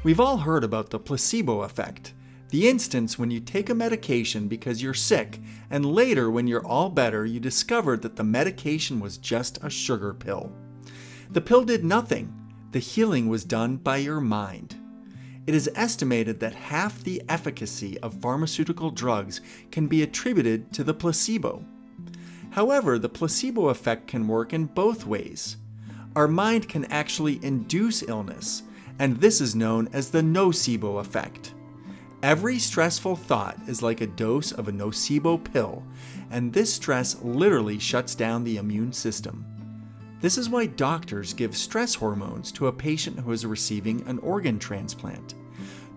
We've all heard about the placebo effect, the instance when you take a medication because you're sick, and later when you're all better, you discovered that the medication was just a sugar pill. The pill did nothing. The healing was done by your mind. It is estimated that half the efficacy of pharmaceutical drugs can be attributed to the placebo. However, the placebo effect can work in both ways. Our mind can actually induce illness, and this is known as the nocebo effect. Every stressful thought is like a dose of a nocebo pill, and this stress literally shuts down the immune system. This is why doctors give stress hormones to a patient who is receiving an organ transplant.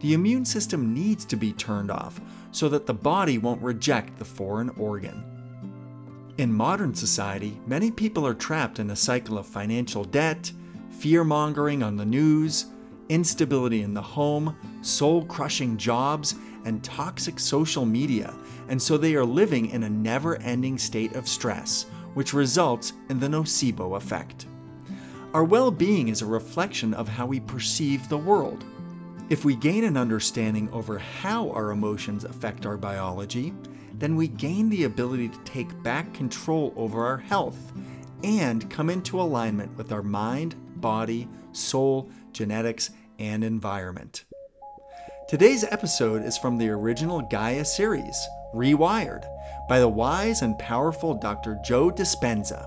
The immune system needs to be turned off so that the body won't reject the foreign organ. In modern society, many people are trapped in a cycle of financial debt, fear-mongering on the news, instability in the home, soul-crushing jobs, and toxic social media, and so they are living in a never-ending state of stress, which results in the nocebo effect. Our well-being is a reflection of how we perceive the world. If we gain an understanding over how our emotions affect our biology, then we gain the ability to take back control over our health and come into alignment with our mind, body, soul, genetics, and environment. Today's episode is from the original Gaia series, Rewired, by the wise and powerful Dr. Joe Dispenza.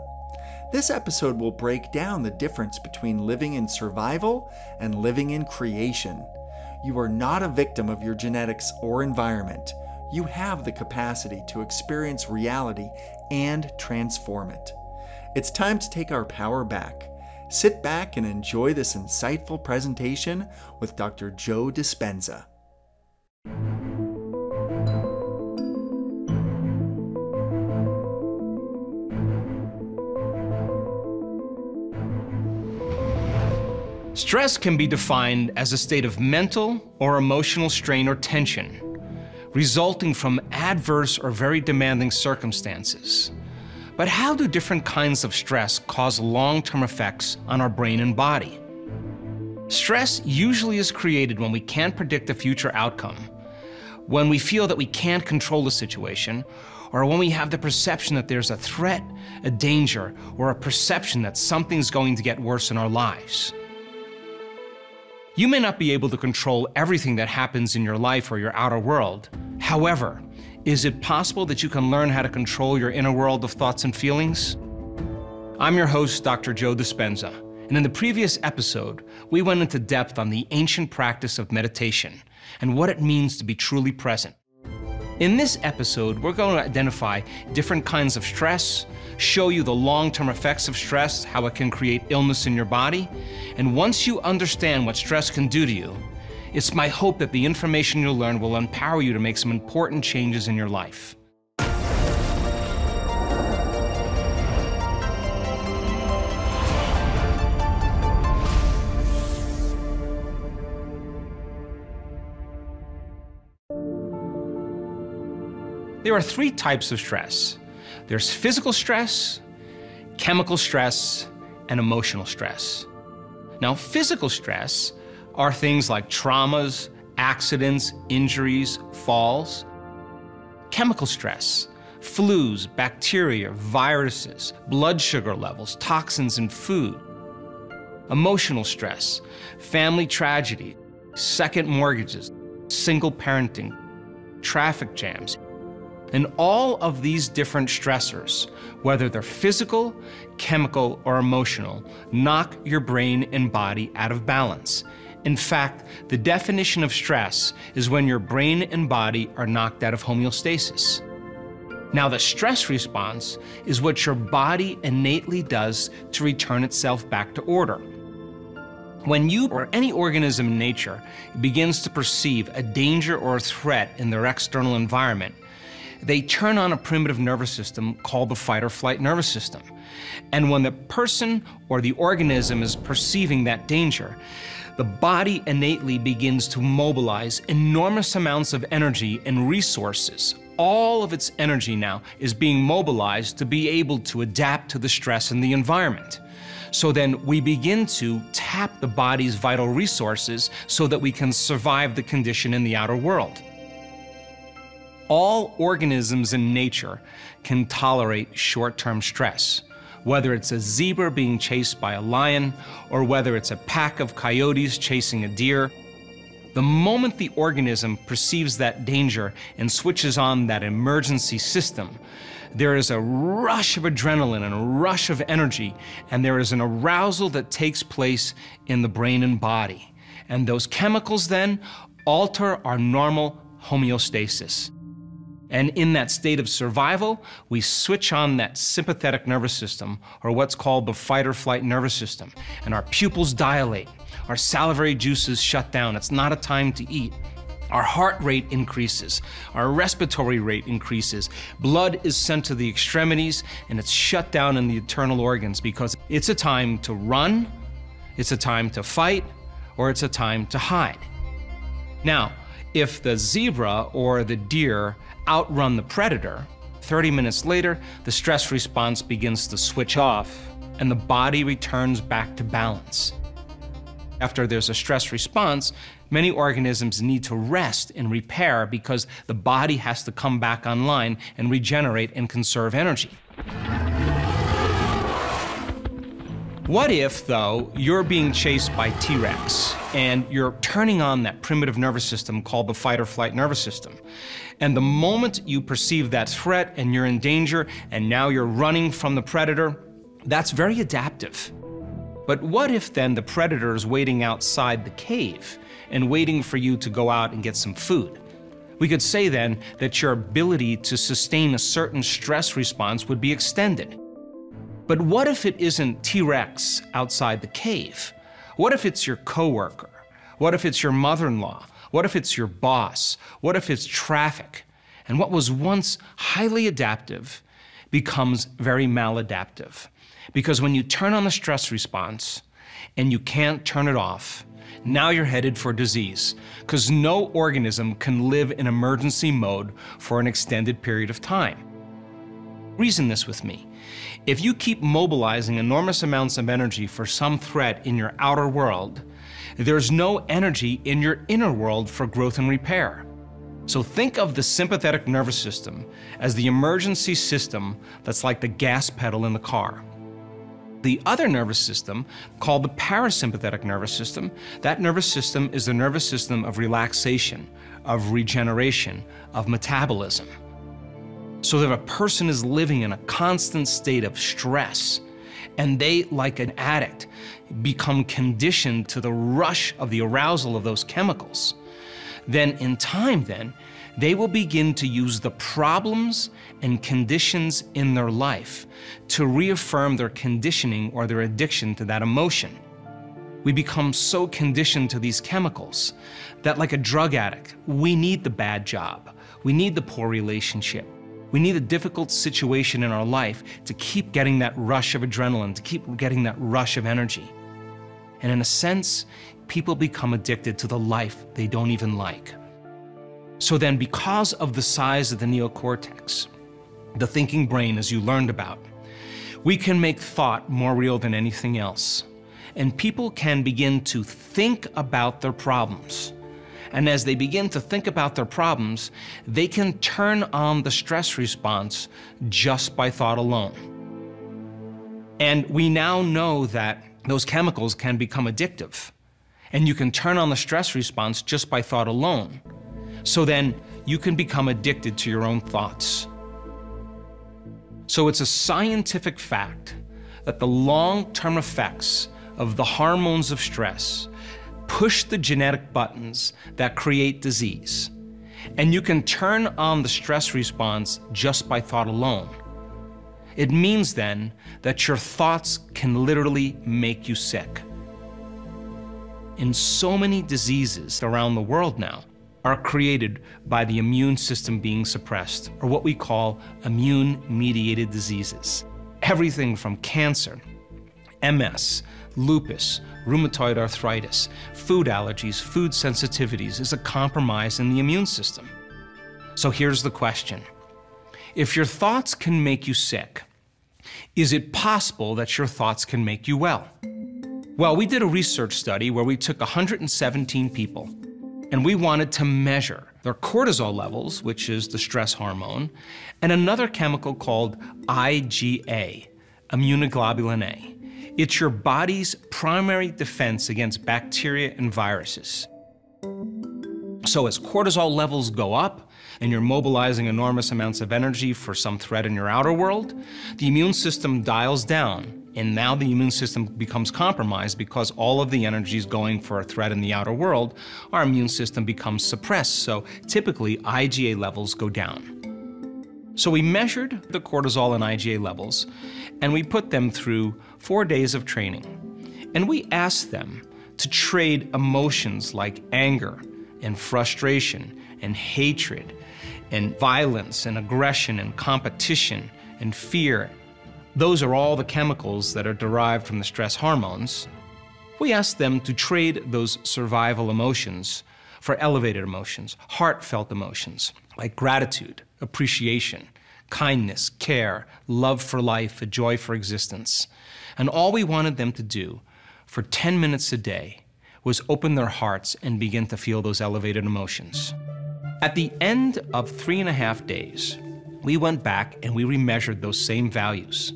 This episode will break down the difference between living in survival and living in creation. You are not a victim of your genetics or environment. You have the capacity to experience reality and transform it. It's time to take our power back. Sit back and enjoy this insightful presentation with Dr. Joe Dispenza. Stress can be defined as a state of mental or emotional strain or tension, resulting from adverse or very demanding circumstances. But how do different kinds of stress cause long-term effects on our brain and body? Stress usually is created when we can't predict a future outcome, when we feel that we can't control the situation, or when we have the perception that there's a threat, a danger, or a perception that something's going to get worse in our lives. You may not be able to control everything that happens in your life or your outer world. However, is it possible that you can learn how to control your inner world of thoughts and feelings? I'm your host, Dr. Joe Dispenza, and in the previous episode, we went into depth on the ancient practice of meditation and what it means to be truly present. In this episode, we're going to identify different kinds of stress, show you the long-term effects of stress, how it can create illness in your body, and once you understand what stress can do to you, it's my hope that the information you'll learn will empower you to make some important changes in your life. There are three types of stress. There's physical stress, chemical stress, and emotional stress. Now, physical stress are things like traumas, accidents, injuries, falls. Chemical stress, flus, bacteria, viruses, blood sugar levels, toxins in food. Emotional stress, family tragedy, second mortgages, single parenting, traffic jams. And all of these different stressors, whether they're physical, chemical, or emotional, knock your brain and body out of balance. In fact, the definition of stress is when your brain and body are knocked out of homeostasis. Now, the stress response is what your body innately does to return itself back to order. When you or any organism in nature begins to perceive a danger or a threat in their external environment, they turn on a primitive nervous system called the fight or flight nervous system. And when the person or the organism is perceiving that danger, the body innately begins to mobilize enormous amounts of energy and resources, all of its energy now is being mobilized to be able to adapt to the stress in the environment. So then we begin to tap the body's vital resources so that we can survive the condition in the outer world. All organisms in nature can tolerate short-term stress, whether it's a zebra being chased by a lion or whether it's a pack of coyotes chasing a deer. The moment the organism perceives that danger and switches on that emergency system, there is a rush of adrenaline and a rush of energy, and there is an arousal that takes place in the brain and body. And those chemicals then alter our normal homeostasis. And in that state of survival, we switch on that sympathetic nervous system, or what's called the fight or flight nervous system, and our pupils dilate, our salivary juices shut down, it's not a time to eat. Our heart rate increases, our respiratory rate increases, blood is sent to the extremities, and it's shut down in the internal organs because it's a time to run, it's a time to fight, or it's a time to hide. Now, if the zebra or the deer outrun the predator, 30 minutes later, the stress response begins to switch off and the body returns back to balance. After there's a stress response, many organisms need to rest and repair because the body has to come back online and regenerate and conserve energy. What if, though, you're being chased by T-Rex and you're turning on that primitive nervous system called the fight or flight nervous system, and the moment you perceive that threat and you're in danger and now you're running from the predator, that's very adaptive. But what if then the predator is waiting outside the cave and waiting for you to go out and get some food? We could say then that your ability to sustain a certain stress response would be extended. But what if it isn't T-Rex outside the cave? What if it's your coworker? What if it's your mother-in-law? What if it's your boss? What if it's traffic? And what was once highly adaptive becomes very maladaptive. Because when you turn on the stress response and you can't turn it off, now you're headed for disease, because no organism can live in emergency mode for an extended period of time. Reason this with me. If you keep mobilizing enormous amounts of energy for some threat in your outer world, there's no energy in your inner world for growth and repair. So think of the sympathetic nervous system as the emergency system that's like the gas pedal in the car. The other nervous system, called the parasympathetic nervous system, that nervous system is the nervous system of relaxation, of regeneration, of metabolism. So that if a person is living in a constant state of stress, and they, like an addict, become conditioned to the rush of the arousal of those chemicals, then in time they will begin to use the problems and conditions in their life to reaffirm their conditioning or their addiction to that emotion. We become so conditioned to these chemicals that, like a drug addict, we need the bad job, we need the poor relationship, we need a difficult situation in our life to keep getting that rush of adrenaline, to keep getting that rush of energy. And in a sense, people become addicted to the life they don't even like. So then, because of the size of the neocortex, the thinking brain, as you learned about, we can make thought more real than anything else. And people can begin to think about their problems. And as they begin to think about their problems, they can turn on the stress response just by thought alone. And we now know that those chemicals can become addictive. And you can turn on the stress response just by thought alone. So then you can become addicted to your own thoughts. So it's a scientific fact that the long-term effects of the hormones of stress push the genetic buttons that create disease. And you can turn on the stress response just by thought alone. It means then that your thoughts can literally make you sick. In so many diseases around the world now are created by the immune system being suppressed, or what we call immune-mediated diseases. Everything from cancer, MS, lupus, rheumatoid arthritis, food allergies, food sensitivities is a compromise in the immune system. So here's the question. If your thoughts can make you sick, is it possible that your thoughts can make you well? Well, we did a research study where we took 117 people, and we wanted to measure their cortisol levels, which is the stress hormone, and another chemical called IgA, immunoglobulin A. It's your body's primary defense against bacteria and viruses. So as cortisol levels go up, and you're mobilizing enormous amounts of energy for some threat in your outer world, the immune system dials down. And now the immune system becomes compromised because all of the energy is going for a threat in the outer world. Our immune system becomes suppressed, so typically IgA levels go down. So we measured the cortisol and IgA levels, and we put them through 4 days of training. And we asked them to trade emotions like anger and frustration and hatred and violence and aggression and competition and fear. Those are all the chemicals that are derived from the stress hormones. We asked them to trade those survival emotions for elevated emotions, heartfelt emotions like gratitude, appreciation, kindness, care, love for life, a joy for existence. And all we wanted them to do for 10 minutes a day was open their hearts and begin to feel those elevated emotions. At the end of 3.5 days, we went back and we remeasured those same values.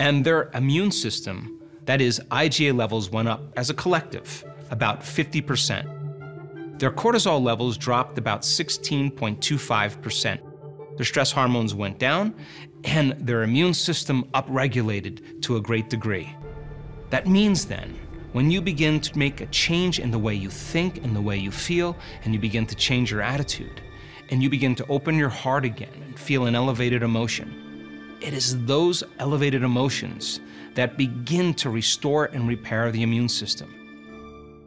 And their immune system, that is, IgA levels went up as a collective, about 50%. Their cortisol levels dropped about 16.25%. Their stress hormones went down, and their immune system upregulated to a great degree. That means then, when you begin to make a change in the way you think and the way you feel, and you begin to change your attitude, and you begin to open your heart again and feel an elevated emotion, it is those elevated emotions that begin to restore and repair the immune system.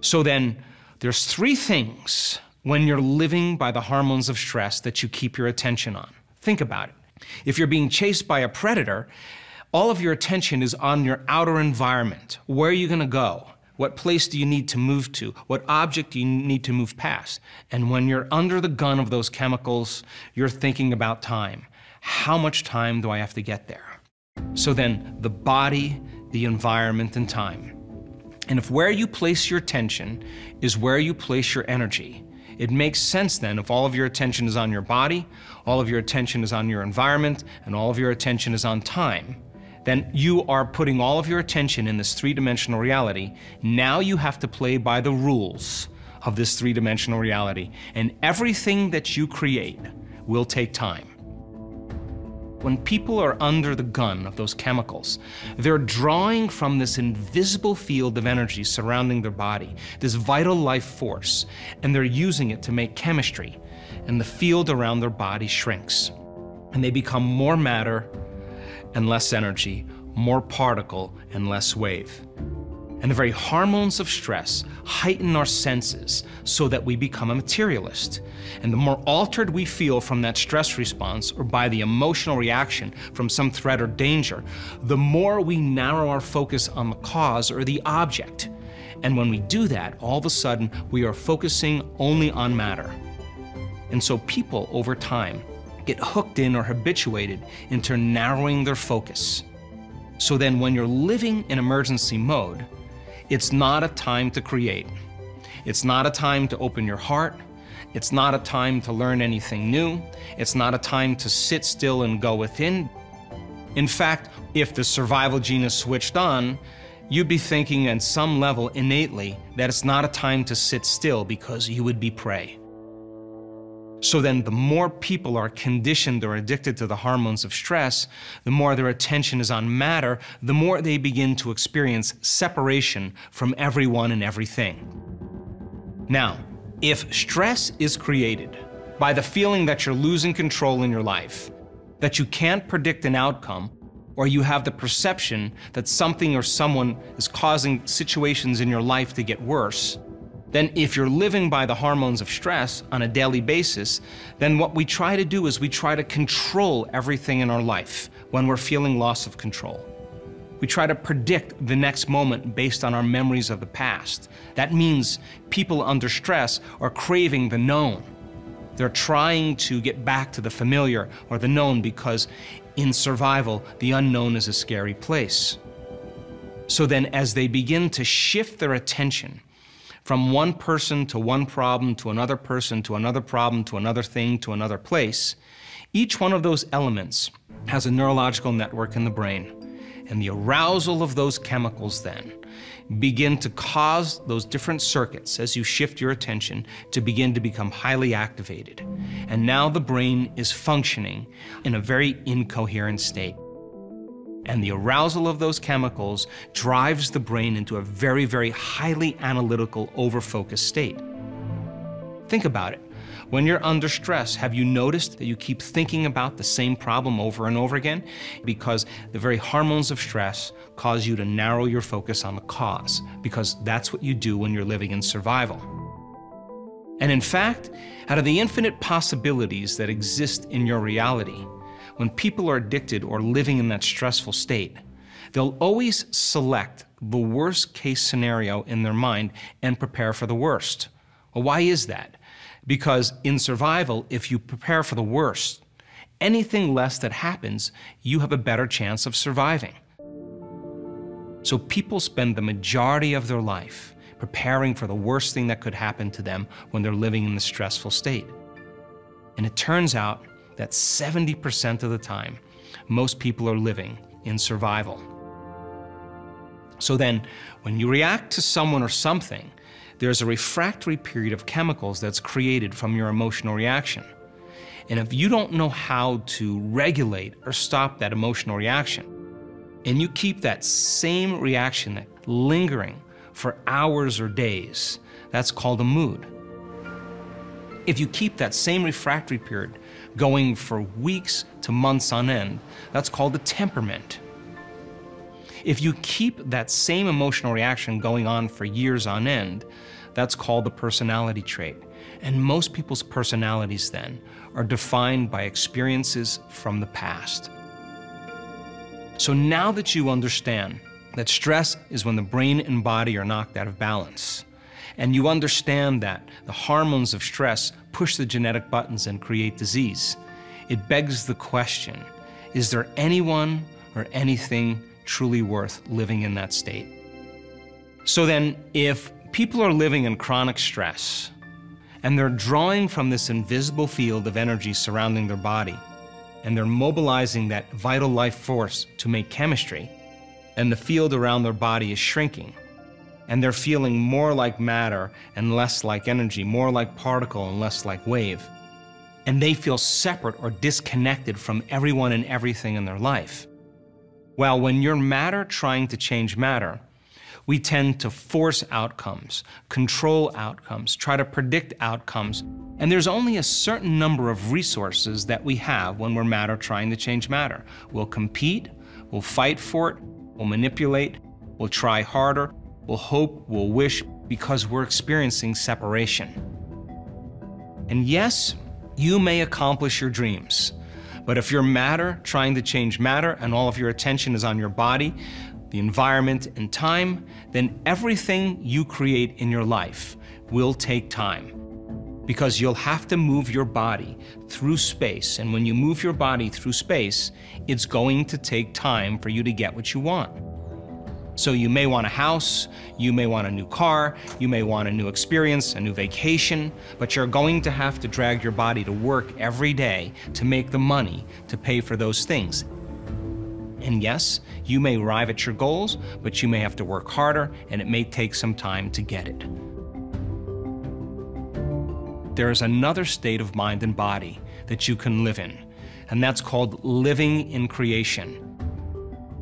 So then, there's 3 things when you're living by the hormones of stress that you keep your attention on. Think about it. If you're being chased by a predator, all of your attention is on your outer environment. Where are you going to go? What place do you need to move to? What object do you need to move past? And when you're under the gun of those chemicals, you're thinking about time. How much time do I have to get there? So then, the body, the environment, and time. And if where you place your attention is where you place your energy, it makes sense then if all of your attention is on your body, all of your attention is on your environment, and all of your attention is on time, then you are putting all of your attention in this 3-dimensional reality. Now you have to play by the rules of this 3-dimensional reality, and everything that you create will take time. When people are under the gun of those chemicals, they're drawing from this invisible field of energy surrounding their body, this vital life force, and they're using it to make chemistry, and the field around their body shrinks. And they become more matter and less energy, more particle and less wave. And the very hormones of stress heighten our senses so that we become a materialist. And the more altered we feel from that stress response or by the emotional reaction from some threat or danger, the more we narrow our focus on the cause or the object. And when we do that, all of a sudden, we are focusing only on matter. And so people, over time, get hooked in or habituated into narrowing their focus. So then when you're living in emergency mode, it's not a time to create. It's not a time to open your heart. It's not a time to learn anything new. It's not a time to sit still and go within. In fact, if the survival gene is switched on, you'd be thinking at some level innately that it's not a time to sit still because you would be prey. So then the more people are conditioned or addicted to the hormones of stress, the more their attention is on matter, the more they begin to experience separation from everyone and everything. Now, if stress is created by the feeling that you're losing control in your life, that you can't predict an outcome, or you have the perception that something or someone is causing situations in your life to get worse, then if you're living by the hormones of stress on a daily basis, then what we try to do is we try to control everything in our life when we're feeling loss of control. We try to predict the next moment based on our memories of the past. That means people under stress are craving the known. They're trying to get back to the familiar or the known because in survival, the unknown is a scary place. So then as they begin to shift their attention from one person to one problem to another person to another problem to another thing to another place, each one of those elements has a neurological network in the brain. And the arousal of those chemicals then begin to cause those different circuits as you shift your attention to begin to become highly activated. And now the brain is functioning in a very incoherent state. And the arousal of those chemicals drives the brain into a very, very highly analytical, over-focused state. Think about it. When you're under stress, have you noticed that you keep thinking about the same problem over and over again? Because the very hormones of stress cause you to narrow your focus on the cause, because that's what you do when you're living in survival. And in fact, out of the infinite possibilities that exist in your reality, when people are addicted or living in that stressful state, they'll always select the worst case scenario in their mind and prepare for the worst. Well, why is that? Because in survival, if you prepare for the worst, anything less that happens, you have a better chance of surviving. So people spend the majority of their life preparing for the worst thing that could happen to them when they're living in the stressful state. And it turns out that 70% of the time, most people are living in survival. So then, when you react to someone or something, there's a refractory period of chemicals that's created from your emotional reaction. And if you don't know how to regulate or stop that emotional reaction, and you keep that same reaction lingering for hours or days, that's called a mood. If you keep that same refractory period going for weeks to months on end, that's called a temperament. If you keep that same emotional reaction going on for years on end, that's called a personality trait. And most people's personalities then are defined by experiences from the past. So now that you understand that stress is when the brain and body are knocked out of balance, and you understand that the hormones of stress push the genetic buttons and create disease, it begs the question, is there anyone or anything truly worth living in that state? So then, if people are living in chronic stress, and they're drawing from this invisible field of energy surrounding their body, and they're mobilizing that vital life force to make chemistry, and the field around their body is shrinking, and they're feeling more like matter and less like energy, more like particle and less like wave, and they feel separate or disconnected from everyone and everything in their life. Well, when you're matter trying to change matter, we tend to force outcomes, control outcomes, try to predict outcomes, and there's only a certain number of resources that we have when we're matter trying to change matter. We'll compete, we'll fight for it, we'll manipulate, we'll try harder, we'll hope, we'll wish, because we're experiencing separation. And yes, you may accomplish your dreams, but if you're matter trying to change matter and all of your attention is on your body, the environment, and time, then everything you create in your life will take time. Because you'll have to move your body through space, and when you move your body through space, it's going to take time for you to get what you want. So you may want a house, you may want a new car, you may want a new experience, a new vacation, but you're going to have to drag your body to work every day to make the money to pay for those things. And yes, you may arrive at your goals, but you may have to work harder, and it may take some time to get it. There is another state of mind and body that you can live in, and that's called living in creation.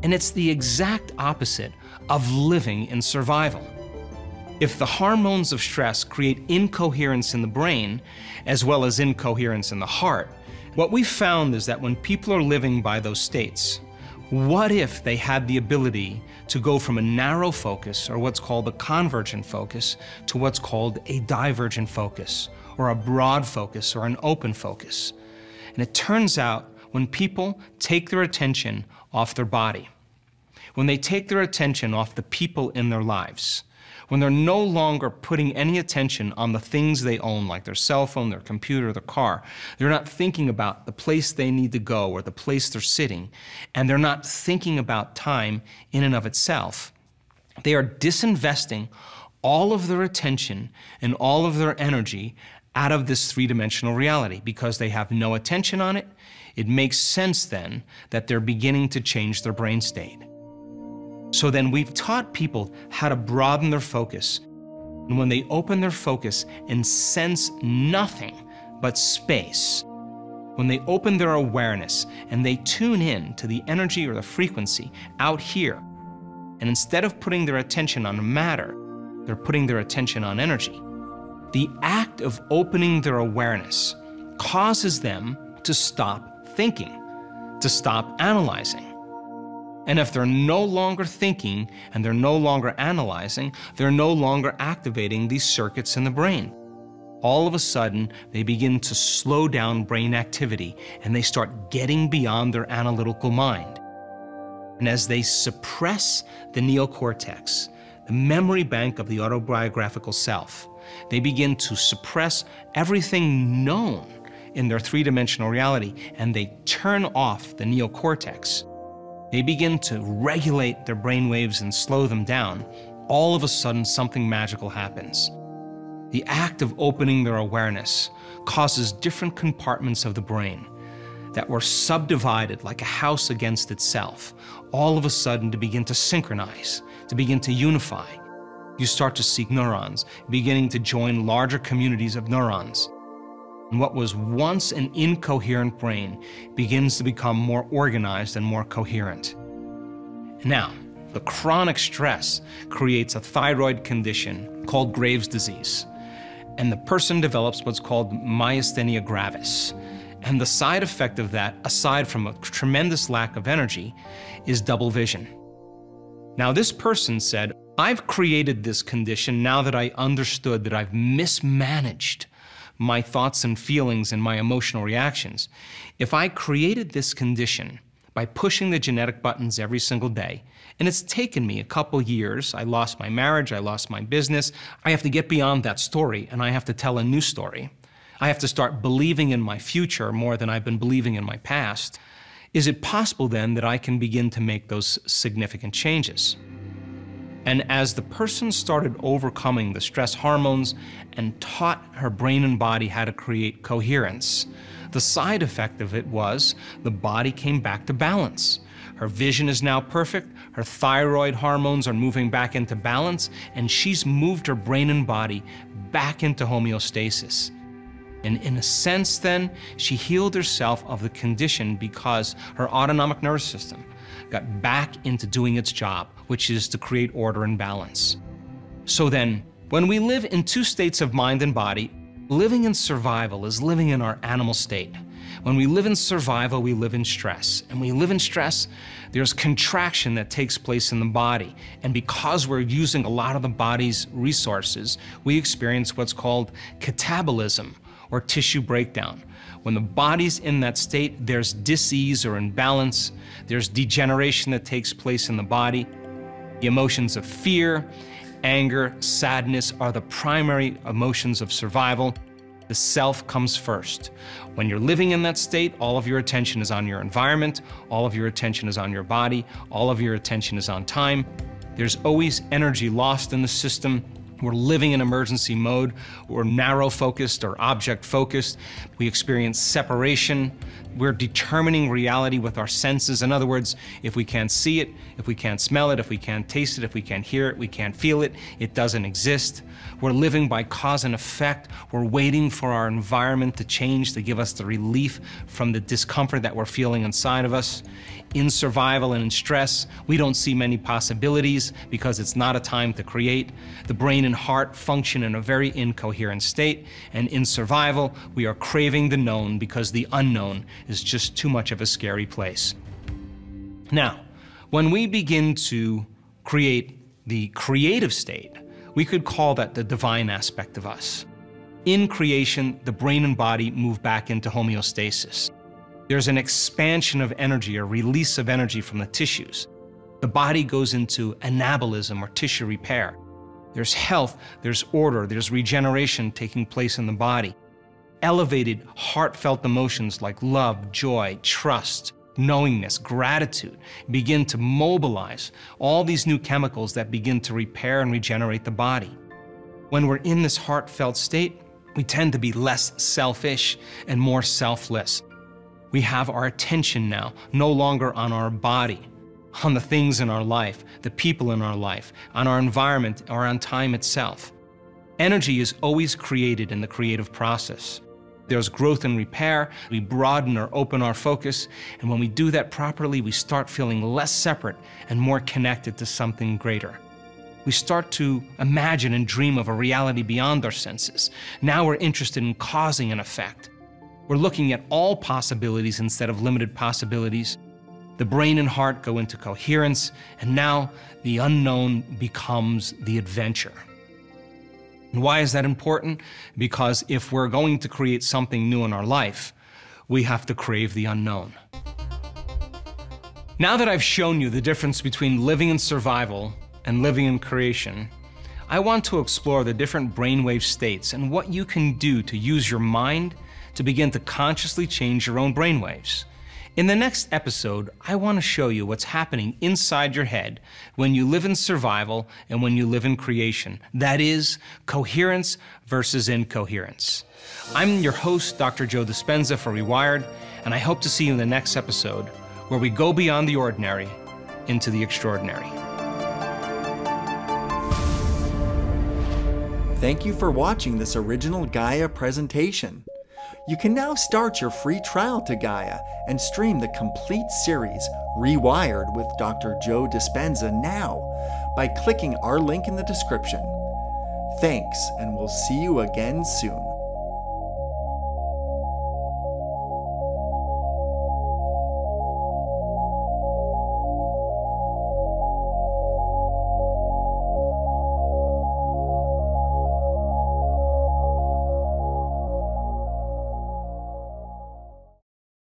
And it's the exact opposite of living in survival. If the hormones of stress create incoherence in the brain, as well as incoherence in the heart, what we've found is that when people are living by those states, what if they had the ability to go from a narrow focus, or what's called a convergent focus, to what's called a divergent focus, or a broad focus, or an open focus? And it turns out when people take their attention off their body, when they take their attention off the people in their lives, when they're no longer putting any attention on the things they own, like their cell phone, their computer, their car. They're not thinking about the place they need to go or the place they're sitting, and they're not thinking about time in and of itself. They are disinvesting all of their attention and all of their energy out of this three-dimensional reality because they have no attention on it. It makes sense then that they're beginning to change their brain state. So then we've taught people how to broaden their focus. And when they open their focus and sense nothing but space, when they open their awareness and they tune in to the energy or the frequency out here, and instead of putting their attention on matter, they're putting their attention on energy, the act of opening their awareness causes them to stop thinking, to stop analyzing. And if they're no longer thinking and they're no longer analyzing, they're no longer activating these circuits in the brain. All of a sudden, they begin to slow down brain activity and they start getting beyond their analytical mind. And as they suppress the neocortex, the memory bank of the autobiographical self, they begin to suppress everything known in their three-dimensional reality, and they turn off the neocortex. They begin to regulate their brain waves and slow them down. All of a sudden, something magical happens. The act of opening their awareness causes different compartments of the brain that were subdivided like a house against itself, all of a sudden to begin to synchronize, to begin to unify. You start to see neurons beginning to join larger communities of neurons. And what was once an incoherent brain begins to become more organized and more coherent. Now, the chronic stress creates a thyroid condition called Graves' disease. And the person develops what's called myasthenia gravis. And the side effect of that, aside from a tremendous lack of energy, is double vision. Now, this person said, I've created this condition now that I understood that I've mismanaged my thoughts and feelings and my emotional reactions. If I created this condition by pushing the genetic buttons every single day, and it's taken me a couple years, I lost my marriage, I lost my business, I have to get beyond that story and I have to tell a new story. I have to start believing in my future more than I've been believing in my past. Is it possible then that I can begin to make those significant changes? And as the person started overcoming the stress hormones and taught her brain and body how to create coherence, the side effect of it was the body came back to balance. Her vision is now perfect, her thyroid hormones are moving back into balance, and she's moved her brain and body back into homeostasis. And in a sense then, she healed herself of the condition because her autonomic nervous system got back into doing its job, which is to create order and balance. So then, when we live in two states of mind and body, living in survival is living in our animal state. When we live in survival, we live in stress. And when we live in stress, there's contraction that takes place in the body. And because we're using a lot of the body's resources, we experience what's called catabolism, or tissue breakdown. When the body's in that state, there's dis-ease or imbalance, there's degeneration that takes place in the body. The emotions of fear, anger, sadness are the primary emotions of survival. The self comes first. When you're living in that state, all of your attention is on your environment, all of your attention is on your body, all of your attention is on time. There's always energy lost in the system. We're living in emergency mode. We're narrow-focused or object-focused. We experience separation. We're determining reality with our senses. In other words, if we can't see it, if we can't smell it, if we can't taste it, if we can't hear it, we can't feel it, it doesn't exist. We're living by cause and effect. We're waiting for our environment to change to give us the relief from the discomfort that we're feeling inside of us. In survival and in stress, we don't see many possibilities because it's not a time to create. The brain and heart function in a very incoherent state, and in survival, we are craving the known because the unknown is just too much of a scary place. Now, when we begin to create the creative state, we could call that the divine aspect of us. In creation, the brain and body move back into homeostasis. There's an expansion of energy, a release of energy from the tissues. The body goes into anabolism or tissue repair. There's health, there's order, there's regeneration taking place in the body. Elevated, heartfelt emotions like love, joy, trust, knowingness, gratitude begin to mobilize all these new chemicals that begin to repair and regenerate the body. When we're in this heartfelt state, we tend to be less selfish and more selfless. We have our attention now no longer on our body, on the things in our life, the people in our life, on our environment, or on time itself. Energy is always created in the creative process. There's growth and repair, we broaden or open our focus, and when we do that properly, we start feeling less separate and more connected to something greater. We start to imagine and dream of a reality beyond our senses. Now we're interested in causing an effect. We're looking at all possibilities instead of limited possibilities. The brain and heart go into coherence, and now the unknown becomes the adventure. And why is that important? Because if we're going to create something new in our life, we have to crave the unknown. Now that I've shown you the difference between living in survival and living in creation, I want to explore the different brainwave states and what you can do to use your mind to begin to consciously change your own brainwaves. In the next episode, I want to show you what's happening inside your head when you live in survival and when you live in creation. That is, coherence versus incoherence. I'm your host, Dr. Joe Dispenza for Rewired, and I hope to see you in the next episode where we go beyond the ordinary into the extraordinary. Thank you for watching this original Gaia presentation. You can now start your free trial to Gaia and stream the complete series, Rewired with Dr. Joe Dispenza, now by clicking our link in the description. Thanks, and we'll see you again soon.